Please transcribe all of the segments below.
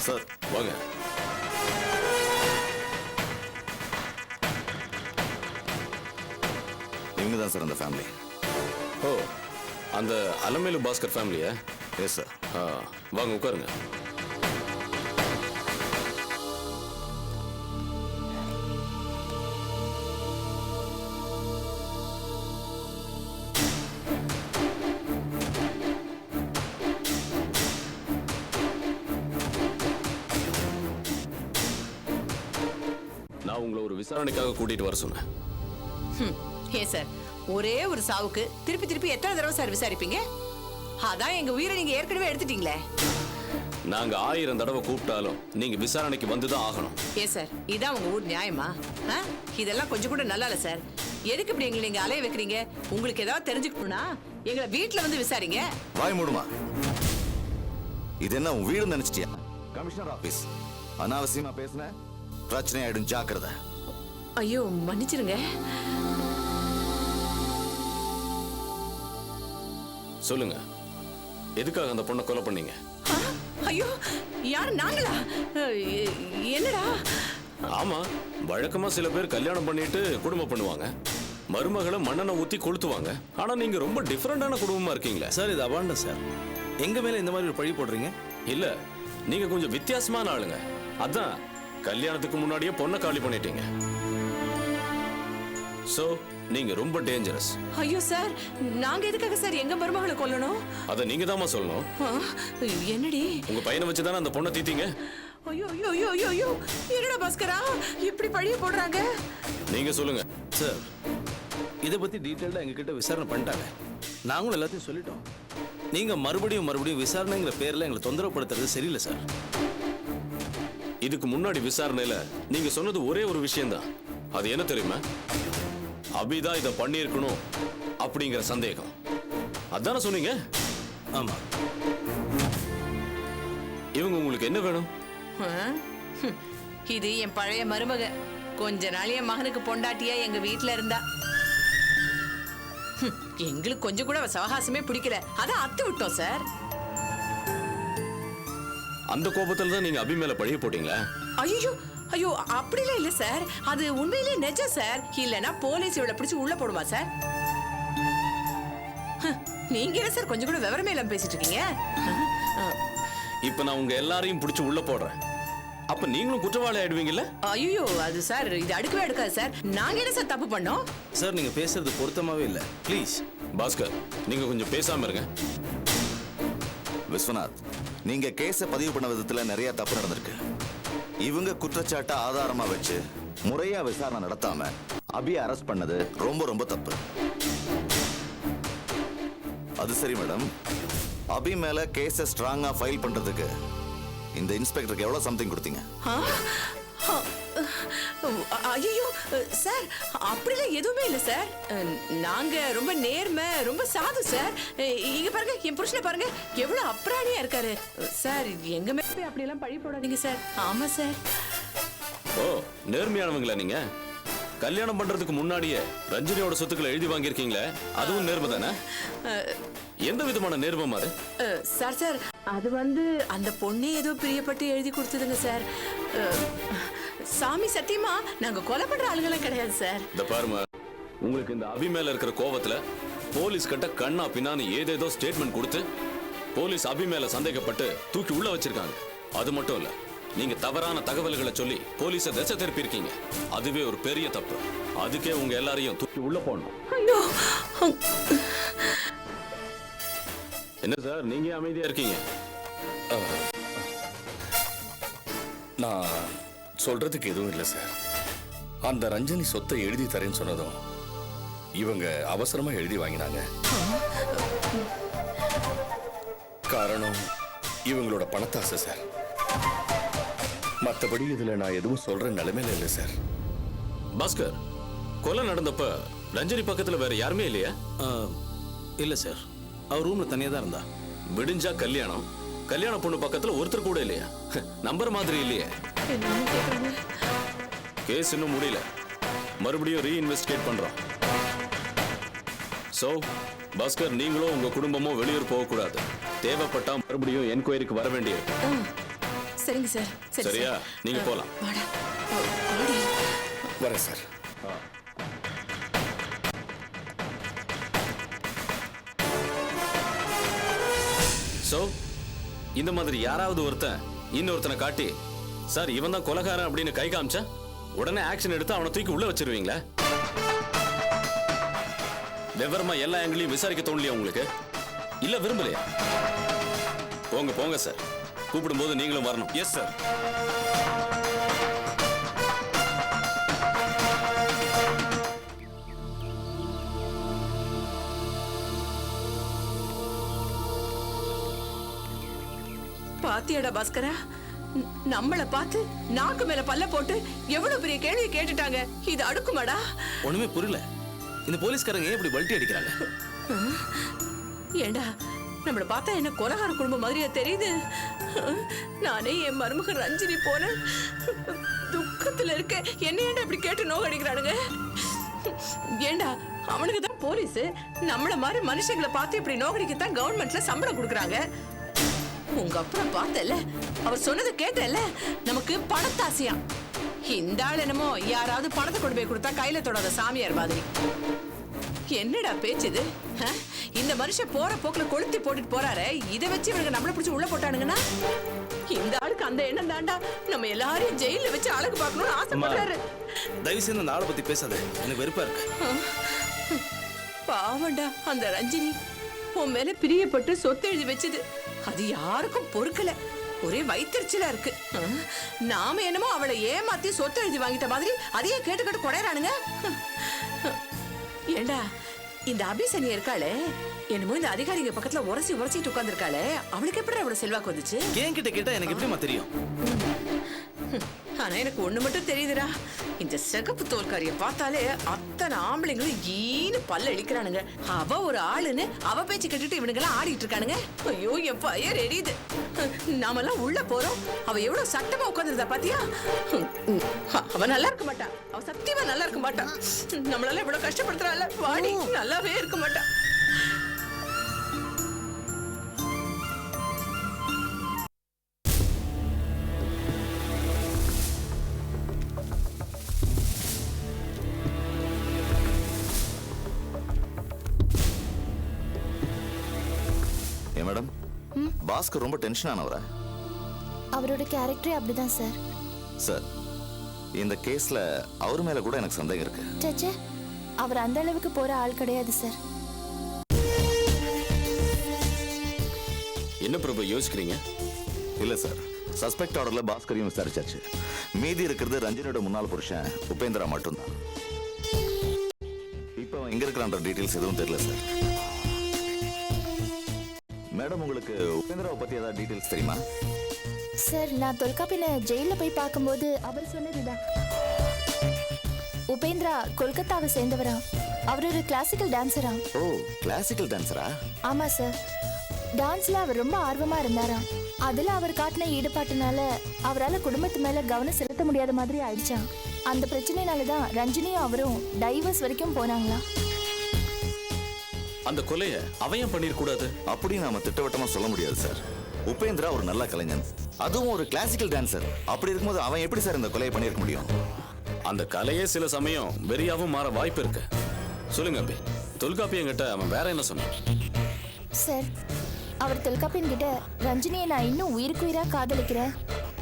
Sir வாங்க. இவங்க தான் சார் அந்த ஃபேமிலி. ஓ, அந்த அலமேலு பாஸ்கர் ஃபேமிலியா? Yes sir. வாங்க உட்காருங்க. நான் உங்களை ஒரு விசாரணைக்காக கூட்டிட்டு வர சொன்னேன். ஏன் சார், ஒரே ஒரு சாவுக்கு திருப்பி திருப்பி எத்தனை தடவை சார் விசாரிப்பீங்க? அதான் எங்க உயிரை நீங்க ஏற்கனவே எடுத்துட்டீங்களே. நாங்க 1000 தடவை கூப்பிட்டாலும் நீங்க விசாரணைக்கு வந்துதான் ஆகணும். ஏன் சார், இதான் உங்க ஊர் நியாயமா? இதெல்லாம் கொஞ்சம் கூட நல்லா இல்ல சார். எதுக்கு இப்படி எங்களை நீங்க அலைய வைக்கிறீங்க? உங்களுக்கு ஏதாவது தெரிஞ்சுக்கணும்னா எங்களை வீட்டுல வந்து விசாரிங்க. வாய் மூடுமா. இது என்ன உன் வீடு நினைச்சிட்டியா? Commissioner office. அனாவசியமா பேசுன பிரச்சனை ஆயிடும், ஜாக்கிரதை. ஐயோ மன்னிச்சிருங்க. சொல்லுங்க, எதுக்காக அந்த பொண்ணை கொலை பண்ணீங்க? ஐயோ, யார் நாங்களா? என்னடா? ஆமா, வழக்கமா சில பேர் கல்யாணம் பண்ணிட்டு குடும்பம் பண்ணுவாங்க, மருமகளை மண்ணெண்ணெய் ஊத்தி கொளுத்துவாங்க. ஆனா நீங்க ரொம்ப டிஃபரெண்டான குடும்பமா இருக்கீங்களே. சார் இது அவாண்டம் சார். எங்க மேல இந்த மாதிரி ஒரு பழி போடுறீங்க? இல்ல, நீங்க கொஞ்சம் வித்தியாசமான ஆளுங்க. அதான் கல்யாணத்துக்கு முன்னாடியே பொண்ணை காலி பண்ணிட்டீங்க. சோ நீங்க ரொம்ப டேஞ்சரஸ். ஐயோ சார், நாங்க எதுக்காக சார் எங்க மருமகளை கொல்லணும்? அத நீங்க தாமா சொல்லணும். என்னடி? உங்க பையனை வச்சுதானே அந்த பொண்ணை தீத்தீங்க. ஐயோ ஐயோ ஐயோ ஐயோ ஐயோ, என்னடா பாஸ்கரா இப்படி பழிய போடுறாங்க? நீங்க சொல்லுங்க சார். இதை பத்தி டீட்டெயில்டா எங்ககிட்ட விசாரணை பண்ணிட்டாங்க. நாங்களும் எல்லாத்தையும் சொல்லிட்டோம். நீங்க மறுபடியும் விசாரணைங்கிற பேர்ல எங்களை தொந்தரவுப்படுத்துறது சரியில்லை சார். இதுக்கு முன்னாடி விசாரணையில நீங்க சொன்னது ஒரே ஒரு விஷயம்தான். அது என்ன தெரியுமா? அபிதான் இதை பண்ணியிருக்கணும் அப்படிங்கிற சந்தேகம். அதான சொன்னீங்க? ஆமா. இவங்க உங்களுக்கு என்ன வேணும்? இது என் பழைய மருமக. கொஞ்ச நாள் என் மகனுக்கு பொண்டாட்டியா எங்க வீட்டுல இருந்தா. எங்களுக்கு கொஞ்சம் கூட சவகாசமே பிடிக்கல, அதான் அத்து விட்டோம் சார். அந்த கோபத்துல தான் நீங்க அபி மேல பழிய போட்டீங்களா? ஐயோ ஐயோ, அப்படிலாம் இல்ல சார். அது உண்மையிலேயே நிஜம் சார். இல்லனா போலீஸ் இவளை பிடிச்சு உள்ள போடுமா சார்? நீங்க என்ன சார் கொஞ்சம் கூட விவரமே இல்லாம பேசிட்டு இருக்கீங்க? இப்ப நான் உங்க எல்லாரையும் பிடிச்சு உள்ள போடுறேன், அப்ப நீங்களும் குற்றவாளி ஆயிடுவீங்கல்ல? ஐயோ, அது சார் இது அடுக்கவே அடுக்காது சார். நாங்க என்ன சார் தப்பு பண்ணோம்? சார் நீங்க பேசுறது பொருத்தமாவே இல்ல. ப்ளீஸ் பாஸ்கர், நீங்க கொஞ்சம் பேசாம இருங்க. விஸ்வநாத், நீங்க கேஸ பதிவு பண்ண விதத்துல நிறைய தப்பு நடந்திருக்கு. இவங்க குற்றச்சாட்டை ஆதாரமா வச்சு முறையா விசாரணை நடத்தாம அபியை அரெஸ்ட் பண்ணது ரொம்ப ரொம்ப தப்பு. அது சரி மேடம், அபி மேல கேஸ ஸ்ட்ராங்கா ஃபைல் பண்றதுக்கு இந்த இன்ஸ்பெக்டருக்கு எவ்வளவு சம்திங் கொடுத்தீங்க? ஐயோ சார், அப்படிலாம் எதுவுமே இல்ல சார். நாங்க ரொம்ப நேர்மை, ரொம்ப சாது சார். இங்க பாருங்க, என் புருஷனை பாருங்க, எவ்வளவு அப்ராணியா இருக்காரு சார். எங்க மேல அப்படி எல்லாம் பழி போடாதீங்க சார். ஆமா சார். ஓ, நேர்மையானவங்களா நீங்க? கல்யாணம் பண்றதுக்கு முன்னாடியே ரஞ்சினியோட சொத்துக்களை எழுதி வாங்கியிருக்கீங்களே, அதுவும் நேர்மை தானே? எந்த விதமான நேர்மம் அது? சார் சார், அது அந்த பொண்ணே ஏதோ பிரியப்பட்டு எழுதி கொடுத்ததுங்க சார். சாமி சத்தியமா நாங்க கொலை பண்ற ஆளுங்களும் கிடையாது சார். இந்த பாருமா, உங்களுக்கு இந்த அபி மேல இருக்கிற கோவத்துல போலீஸ் கிட்ட கண்ணா பின்னான்னு ஏதேதோ ஸ்டேட்மெண்ட் கொடுத்து போலீஸ் அபி மேல சந்தேகப்பட்டு தூக்கி உள்ள வச்சிருக்காங்க. அது மட்டும் இல்ல, நீங்க தவறான தகவல்களை சொல்லி போலீஸை திசை திருப்பி இருக்கீங்க. அதுவே ஒரு பெரிய தப்பு. அதுக்கே உங்க எல்லாரையும் தூக்கி உள்ள போடணும். ஐயோ, என்ன சார், நீங்க அமைதியா இருக்கீங்க? நான் சொல்றதுக்கு எதுவும் இல்லை சார். அந்த ரஞ்சனி சொத்தை எழுதி தரேன்னு சொன்னதும் இவங்க அவசரமா எழுதி வாங்கினாங்க. காரணம் இவங்களோட பணத்தாசை சார். மற்றபடி இதுல நான் எதுவும் சொல்ற நிலைமையில இல்லை சார். பாஸ்கர், கொலை நடந்தப்ப ரஞ்சனி பக்கத்துல வேற யாருமே இல்லையா? இல்லை சார், அவர் ரூம்ல தனியாக தான் இருந்தா. விடிஞ்சா கல்யாணம், கல்யாண பொண்ணு பக்கத்துல ஒருத்தர் கூட இல்லையா? நம்பர் மாதிரி இல்லையே. என்னன்னு கேக்குறாங்க. கேஸ் இன்னும் முடியல, மறுபடியும் ரீஇன்வெஸ்டிகேட் பண்றோம். சோ பாஸ்கர், நீங்களும் உங்க குடும்பமும் வெளியூர் போக கூடாது. தேவைப்பட்டா மறுபடியும் என்கொயரிக்கு வர வேண்டியிருக்கு. சரிங்க சார். சரி சரியா? சார். நீங்க போலாம். வாடா. வாடி. வரேன் சார். சோ இந்த மாதிரி யாராவது ஒருத்தன் இன்னொருத்தனை காட்டி சார் இவன் தான் கொலைகாரன் அப்படின்னு கை காமிச்சா உடனே ஆக்ஷன் எடுத்து அவனை தூக்கி உள்ள வச்சிருவீங்களா? விவரமா எல்லா ஆங்கிளையும் விசாரிக்க தோணலையா உங்களுக்கு? இல்ல விரும்பலையா? போங்க போங்க சார், கூப்பிடும்போது நீங்களும் வரணும். Yes sir. பாத்தியாடா பாஸ்கரா, நம்மள பார்த்து நாக்கு மேல பல்ல போட்டு எவ்வளவு பெரிய கேள்வி கேட்டுட்டாங்க. இது அடுக்குமாடா? ஒண்ணுமே புரியல. இந்த போலீஸ்காரங்க ஏன் இப்படி பல்ட்டி அடிக்கிறாங்க? ஏண்டா நம்மள பார்த்தா என்ன கொலகார குடும்பம் மாதிரியா தெரியுது? நானே என் மருமக ரஞ்சினி போன துக்கத்துல இருக்க. என்ன ஏண்டா இப்படி கேட்டு நோகடிக்கிறானுங்க? ஏண்டா அவனுக்கு தான் போலீஸ் நம்மள மாதிரி மனுஷங்களை பார்த்து இப்படி நோகடிக்கத்தான் கவர்மெண்ட்ல சம்பளம் கொடுக்குறாங்க. உங்க அப்புறம் பார்த்தல, அவர் சொன்னதை கேட்டல, நமக்கு பணத்தாசையா. இந்த ஆள் என்னமோ யாராவது பணத்தை கொண்டு போய் கொடுத்தா கையில தொடாத சாமியார் மாதிரி. என்னடா பேச்சுது? இந்த மனுஷன் போற போக்குல கொளுத்தி போட்டுட்டு போறாரு. இதை வச்சு இவனுக்கு நம்மள பிடிச்சி உள்ள போட்டானுங்கன்னா இந்த ஆளுக்கு அந்த எண்ணம் தாண்டா நம்ம எல்லாரையும் ஜெயில வச்சு அழகு பார்க்கணும்னு ஆசைப்படுறாரு. தயவு செய்து அந்த ஆளை பத்தி பேசாத, எனக்கு வெறுப்பா இருக்கு. பாவண்டா அந்த ரஞ்சினி உன் மேல பிரியப்பட்டு சொத்து எழுதி வச்சது. அது யாருக்கும் பொறுக்கல. ஒரே வயிற்றுச்சலா இருக்கு. நாம என்னமோ அவளை ஏமாத்தி சொத்து எழுதி வாங்கிட்ட மாதிரி அதையே கேட்டு கேட்டு குறையறானுங்க. ஏண்டா இந்த அபிசனியா இருக்காளே, என்னமோ இந்த அதிகாரிங்க பக்கத்துல உரசிட்டு உட்கார்ந்துருக்காளே, அவளுக்கு எப்படி அவ்வளவு செல்வாக்கு வந்துச்சு? ஏன் கிட்ட கேட்டா எனக்கு எப்படிமா தெரியும்? ஆனா எனக்கு ஒண்ணு மட்டும் தெரியுதுடா, இந்த சிகப்பு தோல்காரிய பார்த்தாலே அத்தனை ஆம்பளைங்களும் ஈனு பல்ல இழிக்கிறானுங்க. அவ ஒரு ஆளுன்னு அவ பேச்சு கேட்டுட்டு இவனுங்க எல்லாம் ஆடிட்டு இருக்கானுங்க. ஐயோ என் பையன் எரியுது. நாமெல்லாம் உள்ள போறோம், அவ எவ்வளவு சட்டமா உட்கார்ந்துருந்தா பாத்தியா? அவ நல்லா இருக்க மாட்டா, அவ சத்தியமா நல்லா இருக்க மாட்டா. நம்மளால இவ்வளவு கஷ்டப்படுத்துறாள், வாடி நல்லாவே இருக்க மாட்டா. மேடம், பாஸ்கர் ரொம்ப டென்ஷன் ஆனவரா? அவரோட கேரக்டரே அப்படிதான் சார். சார், இந்த கேஸ்ல அவர் மேல கூட எனக்கு சந்தேகம் இருக்கு. சச்சே, அவர் அந்த அளவுக்கு போற ஆள் கிடையாது சார். என்ன பிரபு யோசிக்கிறீங்க? இல்ல சார், சஸ்பெக்ட் ஆர்டர்ல பாஸ்கரையும் விசாரிச்சாச்சு. மீதி இருக்கிறது ரஞ்சனியோட முன்னாள் புருஷன் உபேந்திரா மட்டும்தான். இப்போ அவன் எங்க இருக்கிறான்ற டீடைல்ஸ் எதுவும் தெரியல சார். மேடம், உங்களுக்கு உபேந்திராவை பத்தி ஏதாவது டீடைல்ஸ் தெரியுமா? சார், நான் தொல்காப்பில ஜெயில போய் பார்க்கும்போது அவர் சொன்னதுதான். உபேந்திரா கொல்கத்தாவை சேர்ந்தவரா. அவர் ஒரு கிளாசிக்கல் டான்சரா. ஓ, கிளாசிக்கல் டான்சரா? ஆமா சார். டான்ஸ்ல அவர் ரொம்ப ஆர்வமா இருந்தாராம். அதுல அவர் காட்டின ஈடுபாட்டுனால அவரால குடும்பத்து மேல கவனம் செலுத்த முடியாத மாதிரி ஆயிடுச்சான். அந்த பிரச்சனைனாலதான் ரஞ்சினியும் அவரும் டைவர்ஸ் வரைக்கும் போனாங்களா. அந்த கொலைய அவன் பண்ணிருக்க கூடாது அப்படி நாம திட்டவட்டமா சொல்ல முடியாது சார். உபேந்திரா ஒரு நல்ல கலைஞன், அதுவும் ஒரு கிளாசிக்கல் டான்சர். அப்படி இருக்கும்போது அவன் எப்படி சார் இந்த கொலையை பண்ணிருக்க முடியும்? அந்த கலையே சில சமயம் வெறியாவும் மாற வாய்ப்பு இருக்கு. சொல்லுங்க அபி, தொல்காப்பியங்கிட்ட அவன் வேற என்ன சொன்னான்? சார், அவர் தொல்காப்பியன் கிட்ட ரஞ்சினியை நான் இன்னும் உயிருக்குயிரா காதலிக்கிறேன்,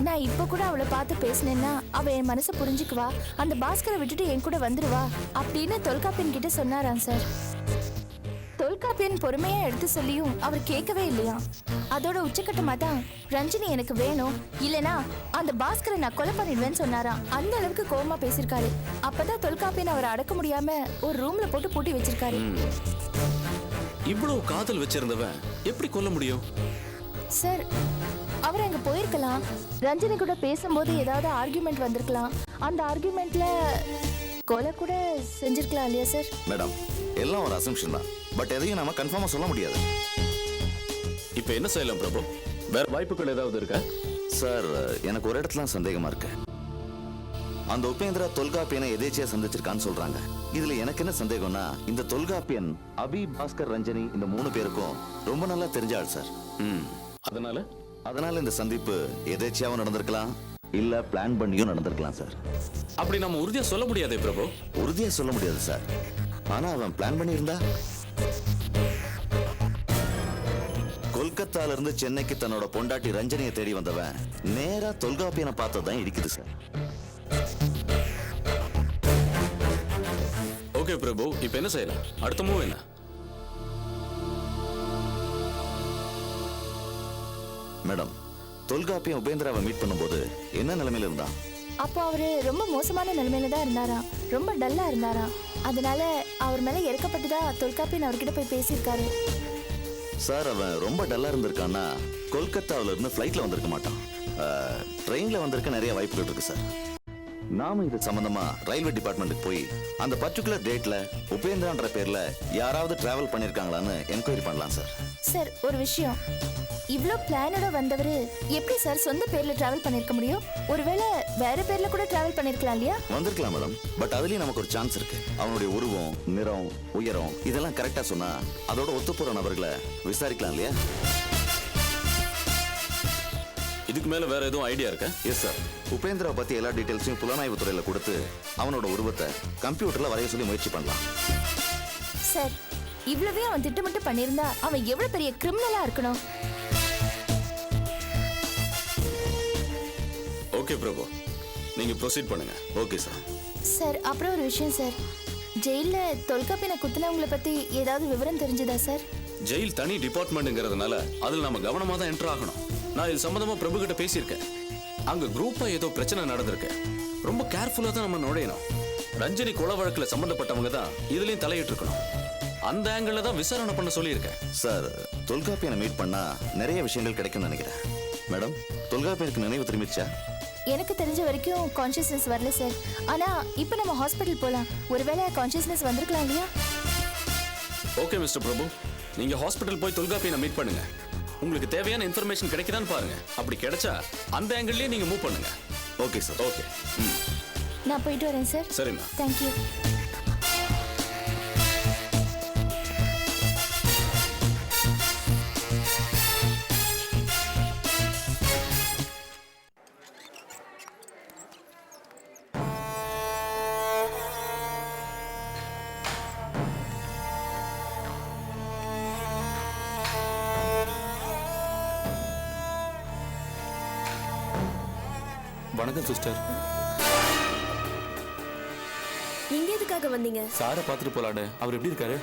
நான் இப்ப கூட அவளை பார்த்து பேசினேன்னா அவ என் மனசை புரிஞ்சுக்குவா, அந்த பாஸ்கரை விட்டுட்டு என் கூட வந்துருவா அப்படின்னு தொல்காப்பியன் கிட்ட சொன்னாராம் சார். தொல்காப்பியன் தொல்காப்பியன் பொறுமையா எடுத்து சொல்லியும் அவர் கேட்கவே இல்லையா. அதோட உச்சக்கட்டமா தான் ரஞ்சினி எனக்கு வேணும், இல்லனா அந்த பாஸ்கரை நான் கொலை பண்ணிடுவேன்னு சொன்னாராம். அந்த அளவுக்கு கோவமா பேசியிருக்காரு. அப்பதான் தொல்காப்பியன் அவரை அடக்க முடியாம ஒரு ரூம்ல போட்டு பூட்டி வச்சிருக்காரு. இவ்வளவு காதல் வச்சிருந்தவன் எப்படி கொல்ல முடியும்? சார், அவர் அங்க போயிருக்கலாம். ரஞ்சினி கூட பேசும்போது ஏதாவது ஆர்கியூமெண்ட் வந்திருக்கலாம். அந்த ஆர்கியூமெண்ட்ல கொலை கூட செஞ்சிருக்கலாம் இல்லையா சார்? மேடம், எல்லாம் ஒரு அசம்ஷன் தான், பட் எதையும் நாம கன்ஃபார்மா சொல்ல முடியாது. இப்ப என்ன செய்யலாம் பிரபு? வேற வாய்ப்புகள் ஏதாவது இருக்கா? சார், எனக்கு ஒரு இடத்துல சந்தேகமா இருக்கு. அந்த உபேந்திரா தொல்காப்பியனை எதேச்சியா சந்திச்சிருக்கான்னு சொல்றாங்க. இதுல எனக்கு என்ன சந்தேகம்னா, இந்த தொல்காப்பியன் அபி, பாஸ்கர், ரஞ்சனி இந்த 3 பேருக்கும் ரொம்ப நல்லா தெரிஞ்ச ஆள் சார். அதனால இந்த சந்திப்பு எதேச்சியாவும் நடந்திருக்கலாம், இல்ல பிளான் பண்ணியும் நடந்திருக்கலாம் சார். அப்படி நம்ம உறுதியா சொல்ல முடியாதே பிரபு. உறுதியா சொல்ல முடியாது சார். ஆனா அவன் பிளான் பண்ணியிருந்தா, கொல்கத்தால இருந்து சென்னைக்கு தன்னோட பொண்டாட்டி ரஞ்சனியை தேடி வந்தவன் நேரா தொல்காப்பியனை பார்த்ததான் இடிக்குது சார். ஓகே பிரபு, இப்ப என்ன செய்யலாம்? அடுத்த மூவ் என்ன? மேடம், தொல்காப்பியன் உபேந்திராவை மீட் பண்ணும்போது என்ன நிலைமையில இருந்தான்? அப்போ அவரு ரொம்ப மோசமான நிலைமையில தான் இருந்தாராம். ரொம்ப டல்லா இருந்தாராம். அதனால அவர் மேல இறக்கப்பட்டுதான் தொல்காப்பியன் அவர்கிட்ட போய் பேசியிருக்காரு. சார், அவன் ரொம்ப டல்லா இருந்திருக்கான்னா கொல்கத்தாவில இருந்து ஃபிளைட்ல வந்திருக்க மாட்டான். ட்ரெயின்ல வந்திருக்க நிறைய வாய்ப்புகள் இருக்கு சார். நாம இது சம்பந்தமா ரயில்வே டிபார்ட்மெண்ட்டுக்கு போய் அந்த பர்டிகுலர் டேட்ல உபேந்திரான்ற பேர்ல யாராவது டிராவல் பண்ணிருக்காங்களான்னு என்கொயரி பண்ணலாம் சார். சார், ஒரு விஷயம், இவ்ளோ பிளானோட வந்தவர் எப்படி சார் சொந்த பேர்ல டிராவல் பண்ணிருக்க முடியும்? ஒருவேளை வேற பேர்ல கூட டிராவல் பண்ணிருக்கலாம் இல்லையா? வந்திருக்கலாம் மேடம், பட் அதுலயும் நமக்கு ஒரு சான்ஸ் இருக்கு. அவனுடைய உருவம், நிறம், உயரம் இதெல்லாம் கரெக்டா சொன்னா அதோட ஒத்துப்போற நபர்களை விசாரிக்கலாம் இல்லையா? இதுக்கு மேல வேற எதுவும் ஐடியா இருக்கா? Yes sir. உபேந்திரா பத்தி எல்லா டீடைல்ஸையும் புலனாய்வு துறையில கொடுத்து அவனோட உருவத்தை கம்ப்யூட்டர்ல வரைய சொல்லி முயற்சி பண்ணலாம். சார், இவ்வளவே அவன் திட்டமிட்டு பண்ணியிருந்தா அவன் எவ்வளவு பெரிய கிரிமினலா இருக்கணும். ஓகே பிரபு, நீங்க ப்ரொசீட் பண்ணுங்க. Okay sir. சார், அப்புறம் ஒரு விஷயம் சார், ஜெயில தொல்காப்பியனை குத்துனவங்களை பத்தி ஏதாவது விவரம் தெரிஞ்சதா சார்? ஜெயில் தனி டிபார்ட்மெண்ட்ங்கிறதுனால அதுல நம்ம கவனமா தான் என்டர் ஆகணும். நான் இது சம்பந்தமா பிரபு கிட்ட பேசியிருக்கேன். அங்க குரூப்பா ஏதோ பிரச்சனை நடந்திருக்கு. ரொம்ப கேர்ஃபுல்லா தான் நம்ம நுழையணும். ரஞ்சனி கொலை வழக்குல சம்பந்தப்பட்டவங்க தான் இதுலயும் தலையிட்டு இருக்கணும். அந்த ஆங்கிள் தான் விசாரணை பண்ண சொல்லியிருக்கேன். சார், தொல்காப்பியனை மீட் பண்ணா நிறைய விஷயங்கள் கிடைக்கும்னு நினைக்கிறேன். மேடம், தொல்காப்பியனுக்கு நினைவு திரும்பிடுச்சா? எனக்கு தெரிஞ்ச வரைக்கும் கான்ஷியஸ்னஸ் வரல சார். ஆனா இப்போ நம்ம ஹாஸ்பிட்டல் போலாம். ஒருவேளை கான்ஷியஸ்னஸ் வந்திருக்கலாம் இல்லையா? ஓகே மிஸ்டர் பிரபு, நீங்க ஹாஸ்பிட்டல் போய் தொல்காப்பியனை மீட் பண்ணுங்க. உங்களுக்கு தேவையான இன்ஃபர்மேஷன் கிடைக்குதான்னு பாருங்க. அப்படி கிடைச்சா அந்த ஆங்கிள்லயே நீங்க மூவ் பண்ணுங்க. Okay sir. ஓகே. நான் போயிட்டு வரேன் சார். சரிம்மா. தேங்க்யூ. வணக்கம் சிஸ்டர். இங்க எதுக்காக வந்தீங்க? சாரை பார்த்துட்டு போலான்னு. அவர் எப்படி இருக்காரு?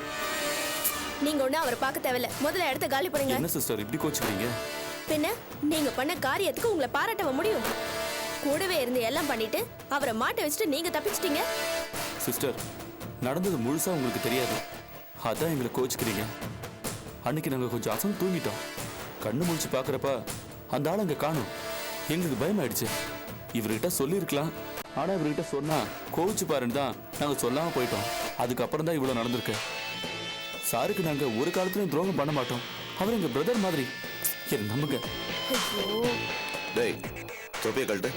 நீங்க ஒண்ணு அவரை பார்க்க தேவையில்ல. முதல்ல இடத்த காலி பண்ணுங்க. என்ன சிஸ்டர் இப்படி கோச்சுக்கிறீங்க? பின்ன நீங்க பண்ண காரியத்துக்கு உங்களை பாராட்டவ முடியும்? கூடவே இருந்து எல்லாம் பண்ணிட்டு அவரை மாட்ட வச்சுட்டு நீங்க தப்பிச்சிட்டீங்க. சிஸ்டர், நடந்தது முழுசா உங்களுக்கு தெரியாது, அதான் எங்களை கோச்சுக்கிறீங்க. அன்னைக்கு நாங்க கொஞ்சம் அசந்து தூங்கிட்டோம். கண்ணு முடிச்சு பாக்குறப்ப அந்த ஆள் அங்க காணும். எங்களுக்கு பயமாயிடுச்சு. இவர்கிட்ட சொல்லியிருக்கலாம், ஆனா இவர்கிட்ட சொன்னா கோவிச்சு பாருன்னு தான் நாங்க சொல்லாம போயிட்டோம். அதுக்கப்புறம் தான் இவ்வளவு நடந்திருக்கு. சாருக்கு நாங்க ஒரு காலத்துலயும் துரோகம் பண்ண மாட்டோம். அவர் எங்க பிரதர் மாதிரி. நம்புங்க. டேய், தொப்பியை கழட்டு.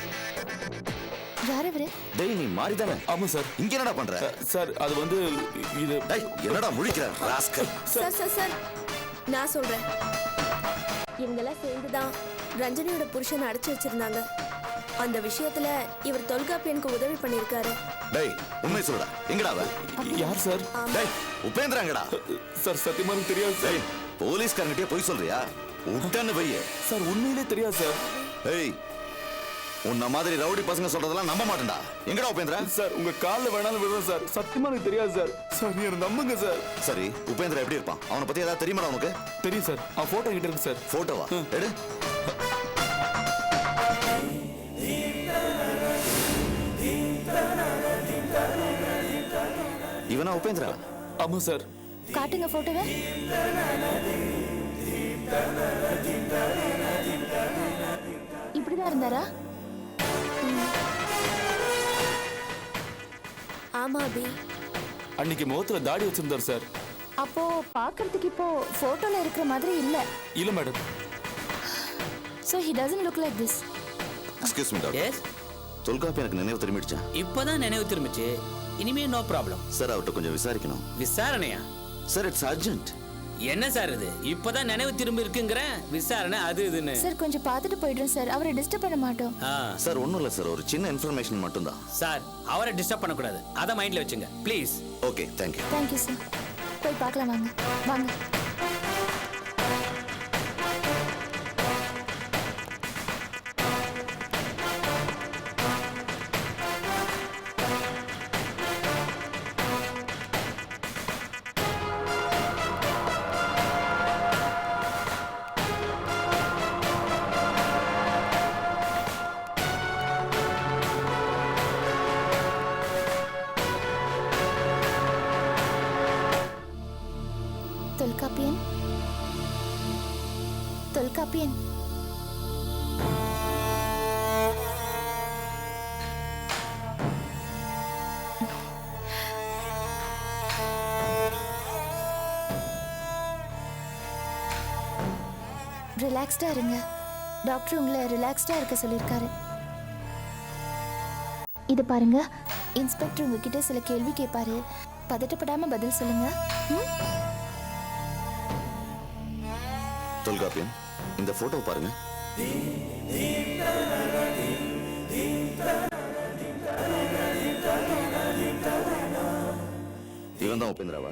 யார் அவரு? டேய், நீ மாறிதானே? ஆமா சார். இங்க என்னடா பண்ற? சார், அது வந்து இது. டேய், என்னடா முழிக்கிற ராஸ்கல்? சார் சார் சார், நான் சொல்றேன். இவங்கெல்லாம் சேர்ந்துதான் ரஞ்சனியோட புருஷனை அடைச்சு வச்சிருந்தாங்க. அந்த விஷயத்துல இவர் தொல்காப்பியனுக்கு உதவி பண்ணிருக்காரு. டேய், உண்மை சொல்லுடா. எங்கடா அவ? யார் சார்? டேய், உபேந்திராங்கடா. சார், சத்தியமா எனக்கு தெரியாது சார். டேய், போலீஸ்காரங்கிட்டே போய் சொல்றியா? உடனே போய். சார், உண்மையிலே தெரியாது சார். ஏய், உன்ன மாதிரி ரவுடி பசங்க சொல்றதெல்லாம் நம்ப மாட்டேன்டா. எங்கடா உபேந்திரா? சார் உங்க காலில் வேணாலும் விடுறேன் சார். சத்தியமா எனக்கு தெரியாது சார். சார் நீ என்ன நம்புங்க சார். சரி, உபேந்திரா எப்படி இருப்பான்? அவனை பத்தி ஏதாவது தெரியுமாடா உனக்கு? தெரியும் சார். அவன் போட்டோ கிட்ட இருக்கு சார். போட்டோவா? எடு. இவனா உபேந்திரா? ஆமா சார். காட்டுங்க போட்டோவை. இப்படிதான் இருந்தாரா? ஆமா அபி. அன்னைக்கு முகத்துல தாடி வச்சிருந்தார் சார். அப்போ பார்க்கிறதுக்கு இப்போ போட்டோல இருக்கிற மாதிரி இல்ல. இல்ல madam. So he doesn't look like this. Excuse me doctor. Yes, Tholkappi எனக்கு நினைவு திரும்பிடுச்சா? இப்பதான் நினைவு திரும்பிச்சு. இனிமே நோ ப்ராப்ளம். சார் அவர்கிட்ட கொஞ்சம் விசாரிக்கணும். விசாரணையா? Sir it's urgent. என்ன சார் இது? இப்பதான் நினைவு திரும்பி இருக்குங்கிற விசாரணை அது இதுன்னு. சார் கொஞ்சம் பார்த்துட்டு போயிடுறோம் சார். அவரை டிஸ்டர்ப் பண்ண மாட்டோம். ஆ, சார் ஒன்றும் இல்லை சார், ஒரு சின்ன இன்ஃபர்மேஷன் மட்டும்தான். சார் அவரை டிஸ்டர்ப் பண்ணக்கூடாது. அதை மைண்ட்ல வச்சுங்க please. Okay, thank you. Thank you sir. போய் பார்க்கலாம் வாங்க. வாங்க. தொல்காப்பியன், தொல்காப்பியன். ரிலாக்ஸ்டா இருங்க. டாக்டர் உங்களை ரிலாக்ஸ்டா இருக்க சொல்லியிருக்காரு. இது பாருங்க, இன்ஸ்பெக்டர் உங்ககிட்ட சில கேள்வி கேட்பாரு. பதட்டப்படாம பதில் சொல்லுங்க. தொல்காப்பியன், இந்த போட்டோ பாருங்க. இவன் தான் உபேந்திராவா?